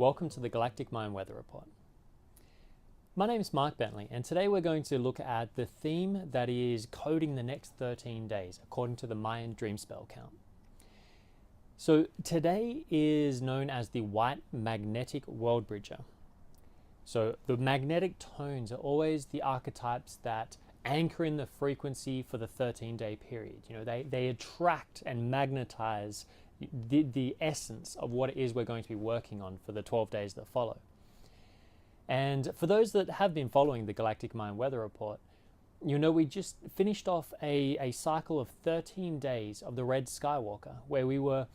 Welcome to the Galactic Mind Weather Report. My name is Mark Bentley, and today we're going to look at the theme that is coding the next 13 days, according to the Mayan dream spell count. So today is known as the White Magnetic Worldbridger. So the magnetic tones are always the archetypes that anchor in the frequency for the 13-day period. You know, they attract and magnetize the essence of what it is we're going to be working on for the 12 days that follow. And for those that have been following the Galactic Mind Weather Report, you know we just finished off a cycle of 13 days of the Red Skywalker, where we were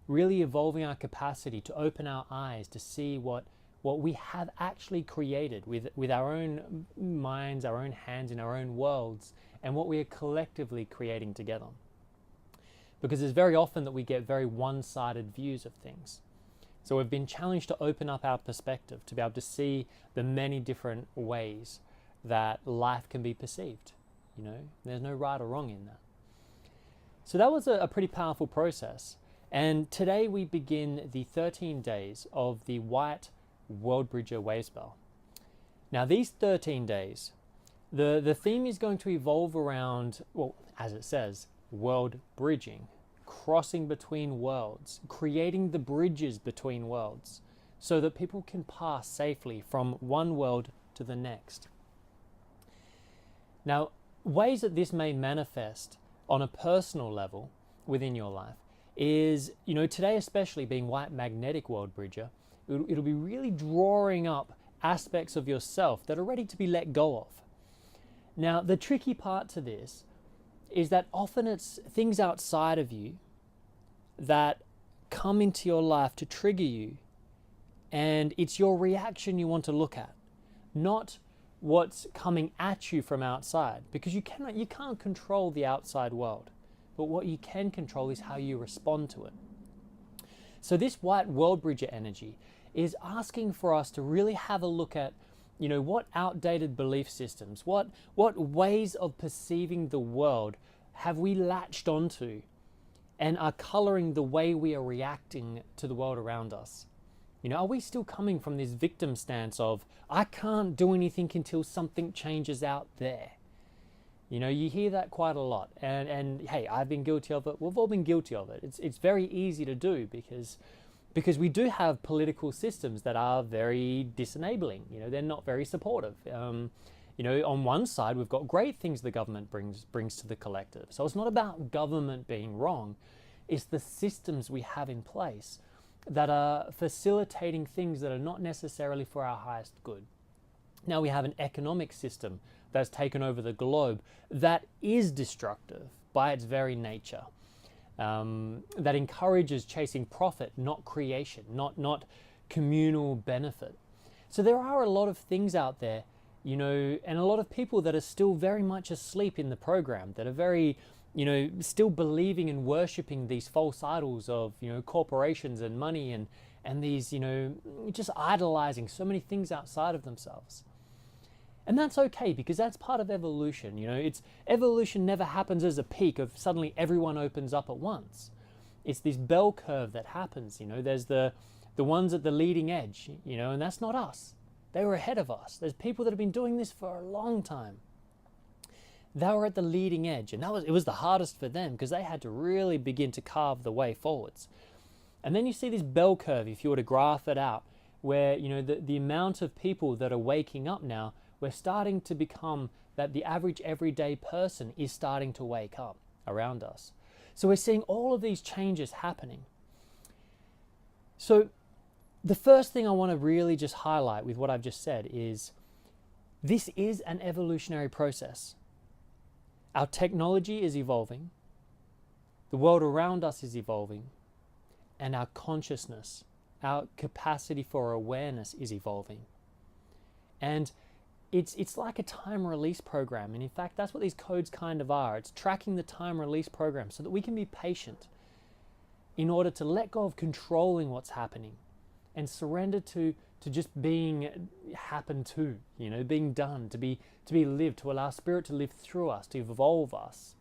really evolving our capacity to open our eyes to see what we have actually created with our own minds, our own hands, in our own worlds, and what we are collectively creating together. Because it's very often that we get very one-sided views of things. So we've been challenged to open up our perspective, to be able to see the many different ways that life can be perceived. You know, there's no right or wrong in that. So that was a pretty powerful process. And today we begin the 13 days of the White Worldbridger Wavespell. Now these 13 days, the theme is going to evolve around, well, as it says, world bridging, crossing between worlds, creating the bridges between worlds so that people can pass safely from one world to the next. Now, ways that this may manifest on a personal level within your life is, you know, today especially being White Magnetic Worldbridger, it'll be really drawing up aspects of yourself that are ready to be let go of. Now, the tricky part to this is that often it's things outside of you that come into your life to trigger you, and it's your reaction you want to look at, not what's coming at you from outside, because you can't control the outside world, but what you can control is how you respond to it. So this White Worldbridger energy is asking for us to really have a look at, you know, what outdated belief systems, what ways of perceiving the world have we latched onto and are coloring the way we are reacting to the world around us. You know, are we still coming from this victim stance of, I can't do anything until something changes out there? You know, you hear that quite a lot. And hey, I've been guilty of it. We've all been guilty of it. It's very easy to do because we do have political systems that are very disenabling. You know, they're not very supportive. You know, on one side, we've got great things the government brings to the collective. So it's not about government being wrong. It's the systems we have in place that are facilitating things that are not necessarily for our highest good. Now we have an economic system that's taken over the globe that is destructive by its very nature. That encourages chasing profit, not creation, not communal benefit. So there are a lot of things out there, you know, and a lot of people that are still very much asleep in the program, that are very, you know, still believing and worshipping these false idols of, you know, corporations and money and these, you know, just idolizing so many things outside of themselves. And that's okay, because that's part of evolution. You know, evolution never happens as a peak of suddenly everyone opens up at once. It's this bell curve that happens. You know, there's the ones at the leading edge, you know, and that's not us. They were ahead of us. There's people that have been doing this for a long time. They were at the leading edge, and it was the hardest for them because they had to really begin to carve the way forwards. And then you see this bell curve, if you were to graph it out, where, you know, the amount of people that are waking up now, we're starting to become that the average everyday person is starting to wake up around us. So we're seeing all of these changes happening. So the first thing I want to really just highlight with what I've just said is this is an evolutionary process. Our technology is evolving, the world around us is evolving, and our consciousness, our capacity for awareness is evolving. And it's like a time release program. And in fact, that's what these codes kind of are. It's tracking the time release program so that we can be patient in order to let go of controlling what's happening and surrender to just being happen to, you know, being done, to be lived, to allow spirit to live through us, to evolve us,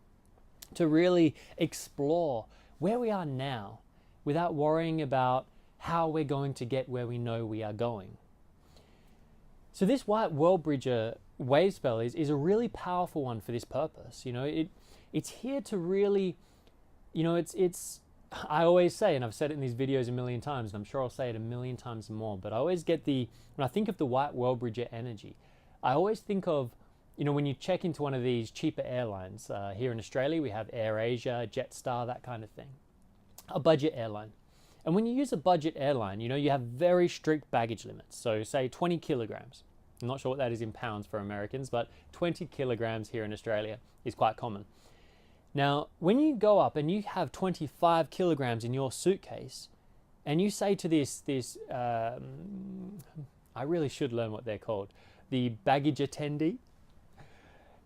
to really explore where we are now without worrying about how we're going to get where we know we are going. So this white Worldbridger Wavespell is a really powerful one for this purpose. It's here to really, it's I always say, and I've said it in these videos a million times, and I'm sure I'll say it a million times more, but I always get when I think of the white Worldbridger energy, I always think of, when you check into one of these cheaper airlines, here in Australia, we have AirAsia, Jetstar, that kind of thing, a budget airline. And when you use a budget airline, you have very strict baggage limits. So say 20 kilograms. I'm not sure what that is in pounds for Americans, but 20 kilograms here in Australia is quite common. Now, when you go up and you have 25 kilograms in your suitcase, and you say to this, I really should learn what they're called, the baggage attendee,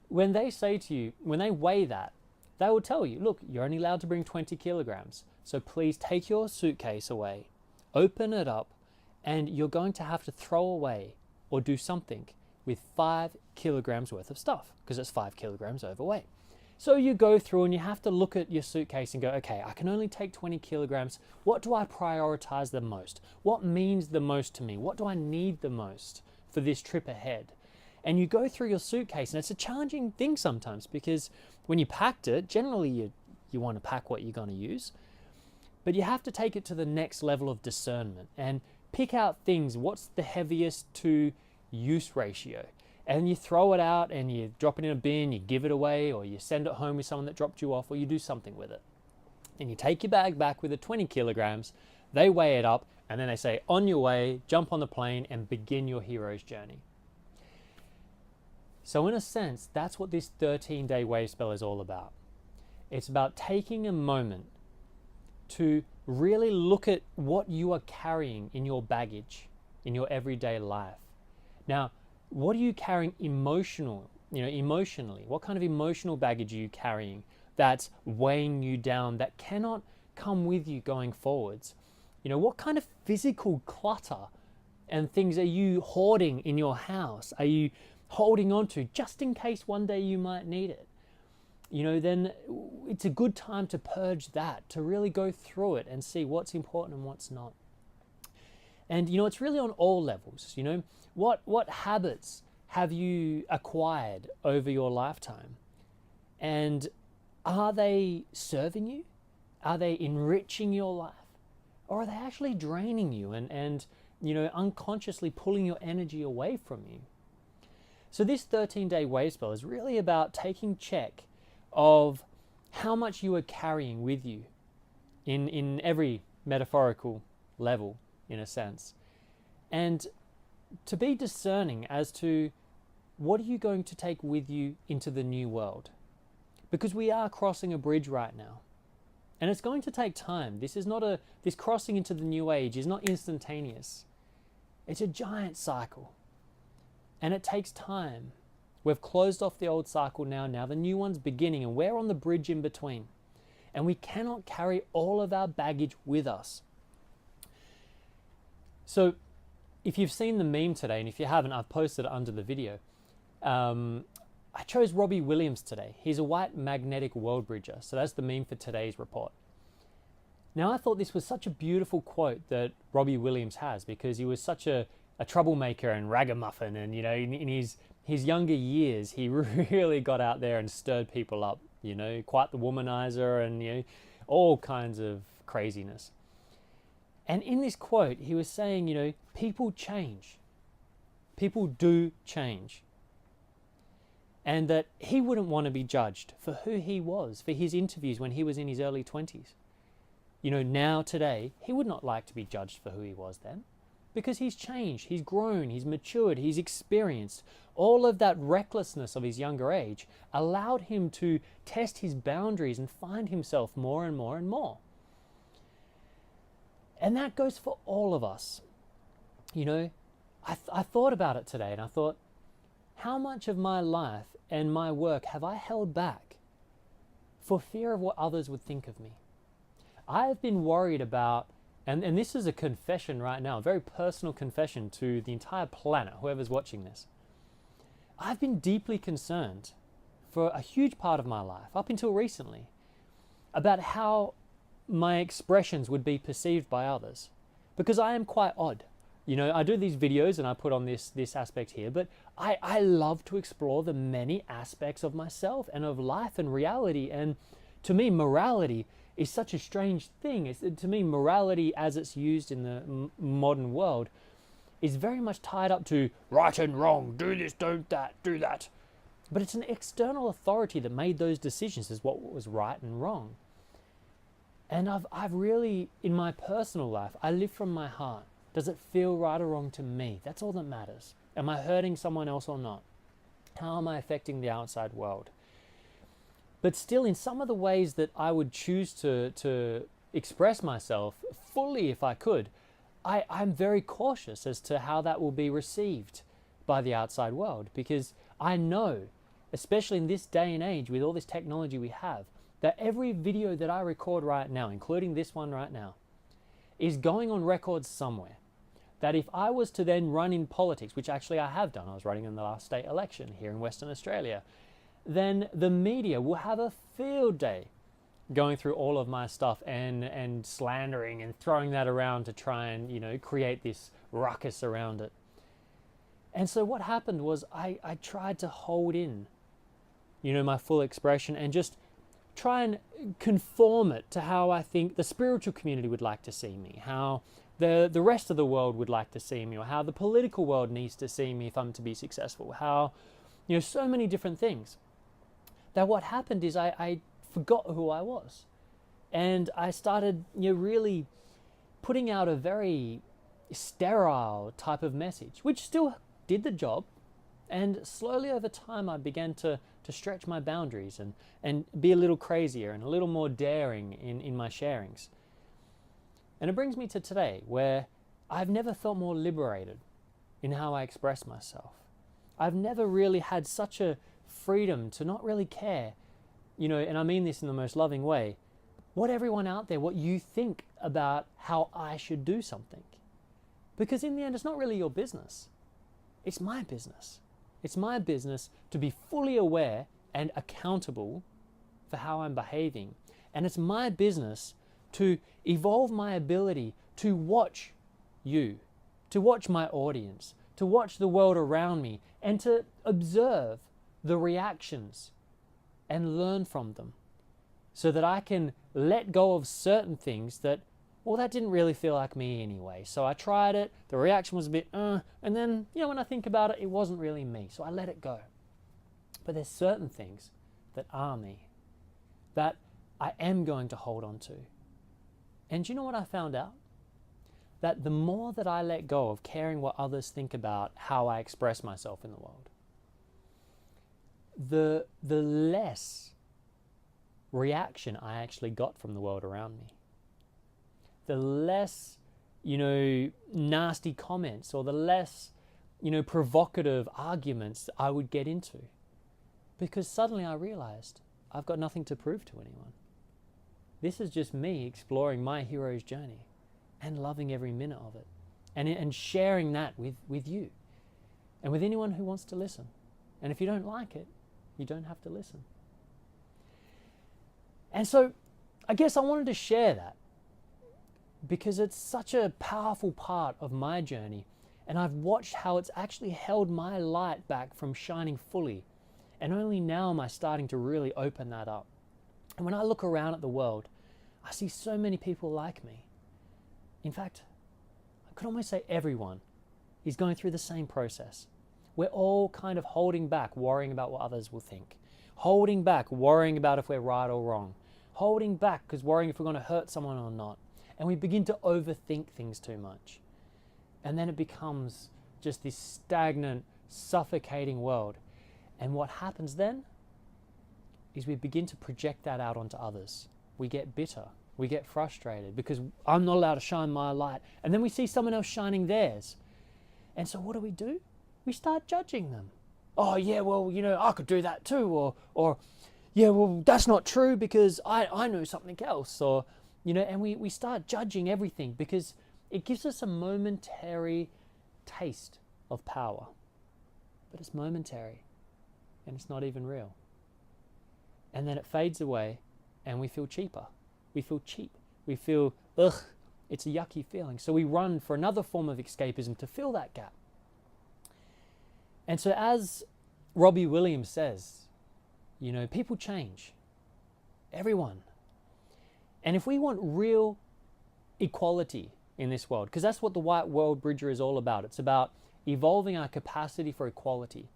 when they say to you, when they weigh that, they will tell you, look, you're only allowed to bring 20 kilograms. So please take your suitcase away, open it up, and you're going to have to throw away or do something with 5 kilograms worth of stuff, because it's 5 kilograms overweight. So you go through and you have to look at your suitcase and go, okay, I can only take 20 kilograms. What do I prioritize the most? What means the most to me? What do I need the most for this trip ahead? And you go through your suitcase, and it's a challenging thing sometimes, because when you packed it, generally you want to pack what you're going to use, but you have to take it to the next level of discernment and pick out things. What's the heaviest to use ratio? And you throw it out and you drop it in a bin, you give it away, or you send it home with someone that dropped you off, or you do something with it. And you take your bag back with the 20 kilograms, they weigh it up, and then they say, on your way, jump on the plane and begin your hero's journey. So in a sense, that's what this 13-day Wavespell is all about. It's about taking a moment to really look at what you are carrying in your baggage, in your everyday life. Now, what are you carrying emotionally? What kind of emotional baggage are you carrying that's weighing you down, that cannot come with you going forwards? What kind of physical clutter and things are you hoarding in your house? Are you holding on to just in case one day you might need it? Then it's a good time to purge that, to really go through it and see what's important and what's not. And it's really on all levels. What habits have you acquired over your lifetime? And are they serving you? Are they enriching your life? Or are they actually draining you and unconsciously pulling your energy away from you? So this 13-day Wavespell is really about taking check of how much you are carrying with you in every metaphorical level, in a sense. And to be discerning as to what are you going to take with you into the new world? Because we are crossing a bridge right now. And it's going to take time. This crossing into the new age is not instantaneous. It's a giant cycle. And it takes time. We've closed off the old cycle now the new one's beginning, and we're on the bridge in between. And we cannot carry all of our baggage with us. So if you've seen the meme today, and if you haven't, I've posted it under the video. I chose Robbie Williams today. He's a white magnetic Worldbridger. So that's the meme for today's report. Now, I thought this was such a beautiful quote that Robbie Williams has, because he was such a troublemaker and ragamuffin, and in his younger years, he really got out there and stirred people up, quite the womanizer, and all kinds of craziness. And in this quote, he was saying, people change. People do change. And that he wouldn't want to be judged for who he was, for his interviews when he was in his early 20s. Now, today, he would not like to be judged for who he was then, because he's changed, he's grown, he's matured, he's experienced. All of that recklessness of his younger age allowed him to test his boundaries and find himself more and more and more. And that goes for all of us. I thought about it today, and I thought, how much of my life and my work have I held back for fear of what others would think of me? I have been worried about, and this is a confession right now, a very personal confession to the entire planet, whoever's watching this. I've been deeply concerned for a huge part of my life, up until recently, about how my expressions would be perceived by others. because I am quite odd. You know, I do these videos and I put on this aspect here, but I love to explore the many aspects of myself and of life and reality. And to me, morality is such a strange thing. To me, morality as it's used in the modern world is very much tied up to right and wrong, do this, don't that, do that. But it's an external authority that made those decisions as what was right and wrong. And I've really, in my personal life, I live from my heart. Does it feel right or wrong to me? That's all that matters. Am I hurting someone else or not? How am I affecting the outside world? But still, in some of the ways that I would choose to express myself fully if I could, I'm very cautious as to how that will be received by the outside world, because I know, especially in this day and age with all this technology we have, that every video that I record right now, including this one right now, is going on record somewhere. That if I was to then run in politics, which actually I have done, I was running in the last state election here in Western Australia, then the media will have a field day going through all of my stuff and slandering and throwing that around to try and, you know, create this ruckus around it. And so what happened was I tried to hold in, you know, my full expression and just try and conform it to how I think the spiritual community would like to see me, how the rest of the world would like to see me, or how the political world needs to see me if I'm to be successful, how, you know, so many different things. That what happened is I forgot who I was. And I started, you know, really putting out a very sterile type of message, which still did the job. And slowly over time, I began to stretch my boundaries and be a little crazier and a little more daring in my sharings. And it brings me to today, where I've never felt more liberated in how I express myself. I've never really had such a freedom to not really care, you know, and I mean this in the most loving way, what everyone out there, what you think about how I should do something. Because in the end, it's not really your business. It's my business. It's my business to be fully aware and accountable for how I'm behaving. And it's my business to evolve my ability to watch you, to watch my audience, to watch the world around me, and to observe the reactions and learn from them, so that I can let go of certain things that, well, that didn't really feel like me anyway. So I tried it, the reaction was a bit, and then, you know, when I think about it, it wasn't really me. So I let it go. But there's certain things that are me, that I am going to hold on to. And you know what I found out? That the more that I let go of caring what others think about how I express myself in the world, the less reaction I actually got from the world around me. The less, you know, nasty comments, or the less, you know, provocative arguments I would get into. Because suddenly I realized I've got nothing to prove to anyone. This is just me exploring my hero's journey and loving every minute of it, and sharing that with you and with anyone who wants to listen. And if you don't like it, you don't have to listen. And so I guess I wanted to share that because it's such a powerful part of my journey, and I've watched how it's actually held my light back from shining fully, and only now am I starting to really open that up. And when I look around at the world, I see so many people like me. In fact, I could almost say everyone is going through the same process. We're all kind of holding back, worrying about what others will think. Holding back, worrying about if we're right or wrong. Holding back because worrying if we're going to hurt someone or not. And we begin to overthink things too much. And then it becomes just this stagnant, suffocating world. And what happens then is we begin to project that out onto others. We get bitter. We get frustrated because I'm not allowed to shine my light. And then we see someone else shining theirs. And so what do? We start judging them. Oh yeah, well, you know, I could do that too. Or yeah, well, that's not true because I know something else. Or, you know, and we start judging everything because it gives us a momentary taste of power. But it's momentary and it's not even real. And then it fades away and we feel cheaper. We feel cheap. We feel, It's a yucky feeling. So we run for another form of escapism to fill that gap. And so as Robbie Williams says, you know, people change. Everyone. And if we want real equality in this world, because that's what the White Worldbridger is all about. It's about evolving our capacity for equality.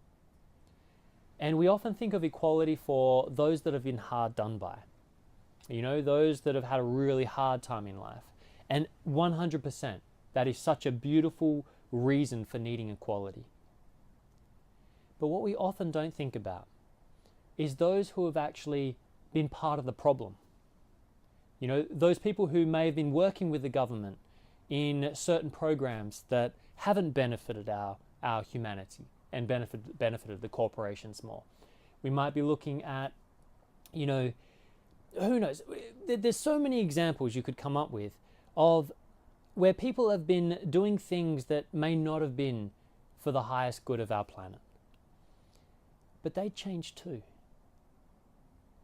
And we often think of equality for those that have been hard done by. You know, those that have had a really hard time in life. And 100%, that is such a beautiful reason for needing equality. But what we often don't think about is those who have actually been part of the problem. You know, those people who may have been working with the government in certain programs that haven't benefited our humanity and benefited the corporations more. We might be looking at, you know, who knows? There's so many examples you could come up with of where people have been doing things that may not have been for the highest good of our planet. But they change too.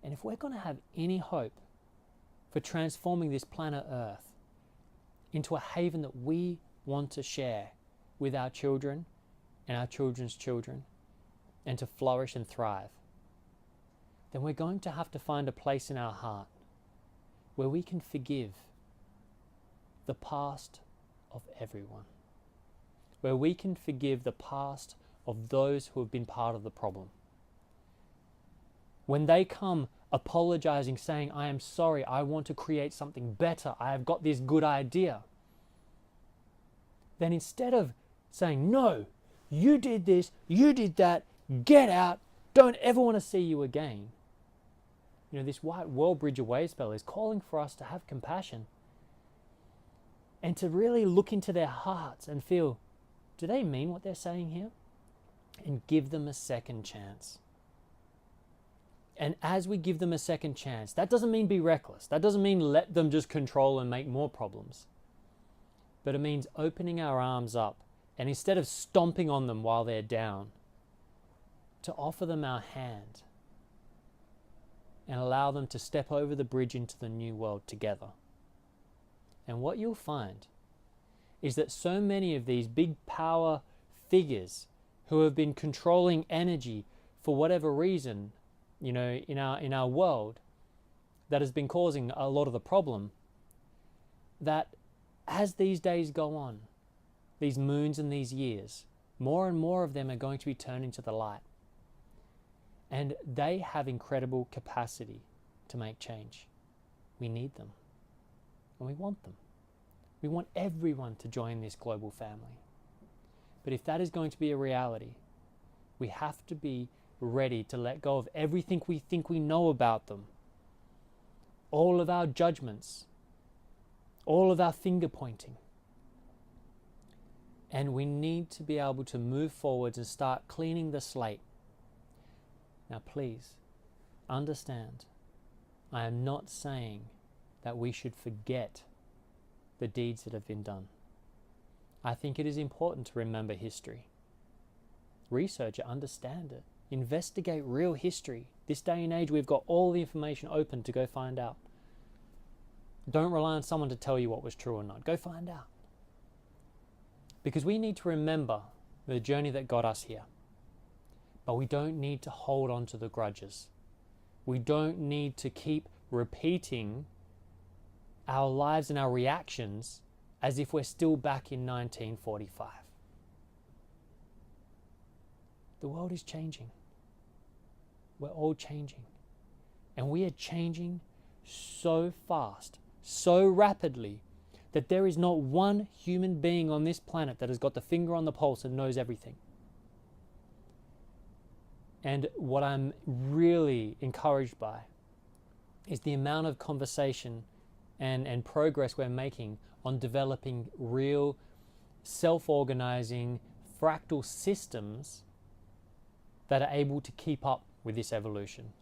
And if we're going to have any hope for transforming this planet Earth into a haven that we want to share with our children and our children's children, and to flourish and thrive, then we're going to have to find a place in our heart where we can forgive the past of everyone, where we can forgive the past of those who have been part of the problem. When they come apologizing, saying, I am sorry, I want to create something better, I have got this good idea, then instead of saying, no, you did this, you did that, get out, don't ever want to see you again. You know, this White Worldbridger Wavespell is calling for us to have compassion and to really look into their hearts and feel, do they mean what they're saying here? And give them a second chance. And as we give them a second chance, that doesn't mean be reckless. That doesn't mean let them just control and make more problems. But it means opening our arms up, and instead of stomping on them while they're down, to offer them our hand and allow them to step over the bridge into the new world together. And what you'll find is that so many of these big power figures who have been controlling energy for whatever reason, you know, in our world, that has been causing a lot of the problem, that as these days go on, these moons and these years, more and more of them are going to be turned into the light. And they have incredible capacity to make change. We need them. And we want them. We want everyone to join this global family. But if that is going to be a reality, we have to be ready to let go of everything we think we know about them. All of our judgments. All of our finger pointing. And we need to be able to move forwards and start cleaning the slate. Now please, understand, I am not saying that we should forget the deeds that have been done. I think it is important to remember history. Research it, understand it, investigate real history. This day and age, we've got all the information open to go find out. Don't rely on someone to tell you what was true or not. Go find out. Because we need to remember the journey that got us here. But we don't need to hold on to the grudges. We don't need to keep repeating our lives and our reactions as if we're still back in 1945. The world is changing. We're all changing. And we are changing so fast, so rapidly, that there is not one human being on this planet that has got the finger on the pulse and knows everything. And what I'm really encouraged by is the amount of conversation and progress we're making on developing real self-organizing fractal systems that are able to keep up with this evolution.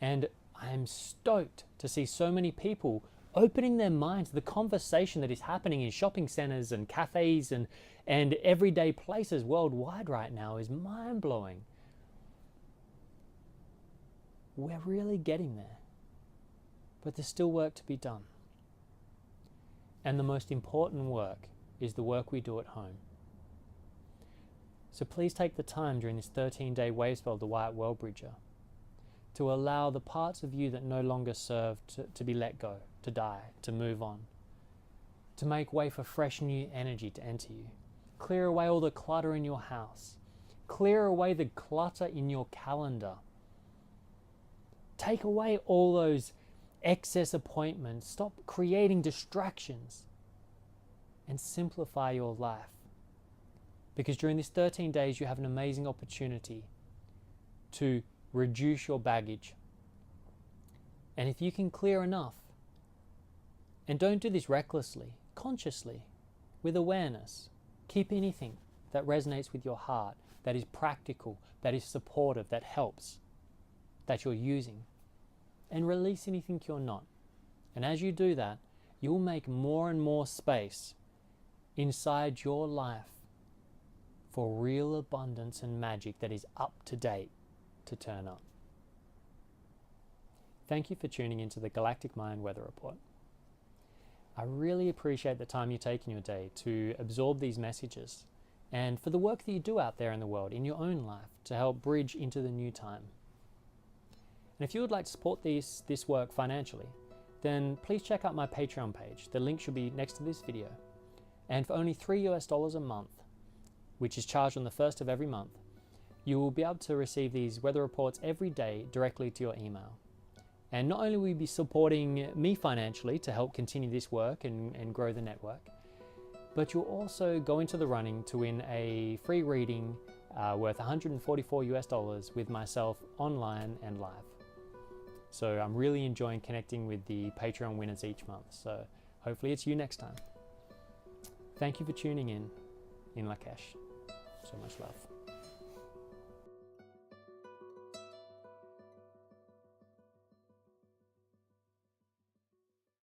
And I'm stoked to see so many people opening their minds to the conversation that is happening in shopping centers and cafes and everyday places worldwide right now is mind-blowing. We're really getting there, but there's still work to be done. And the most important work is the work we do at home. So please take the time during this 13-day Wavespell to White Worldbridger to allow the parts of you that no longer serve to be let go, to die, to move on, to make way for fresh new energy to enter you. Clear away all the clutter in your house. Clear away the clutter in your calendar. Take away all those excess appointments. Stop creating distractions and simplify your life. Because during these 13 days, you have an amazing opportunity to reduce your baggage. And if you can clear enough, and don't do this recklessly, consciously, with awareness, keep anything that resonates with your heart, that is practical, that is supportive, that helps, that you're using, and release anything you're not. And as you do that, you'll make more and more space inside your life for real abundance and magic that is up to date to turn up. Thank you for tuning into the Galactic Mind Weather Report. I really appreciate the time you take in your day to absorb these messages and for the work that you do out there in the world, in your own life, to help bridge into the new time. And if you would like to support this work financially, then please check out my Patreon page. The link should be next to this video. And for only $3 a month, which is charged on the 1st of every month, you will be able to receive these weather reports every day directly to your email. And not only will you be supporting me financially to help continue this work and grow the network, but you'll also go into the running to win a free reading worth $144 with myself online and live. So I'm really enjoying connecting with the Patreon winners each month. So hopefully it's you next time. Thank you for tuning in Lakesh. So much love.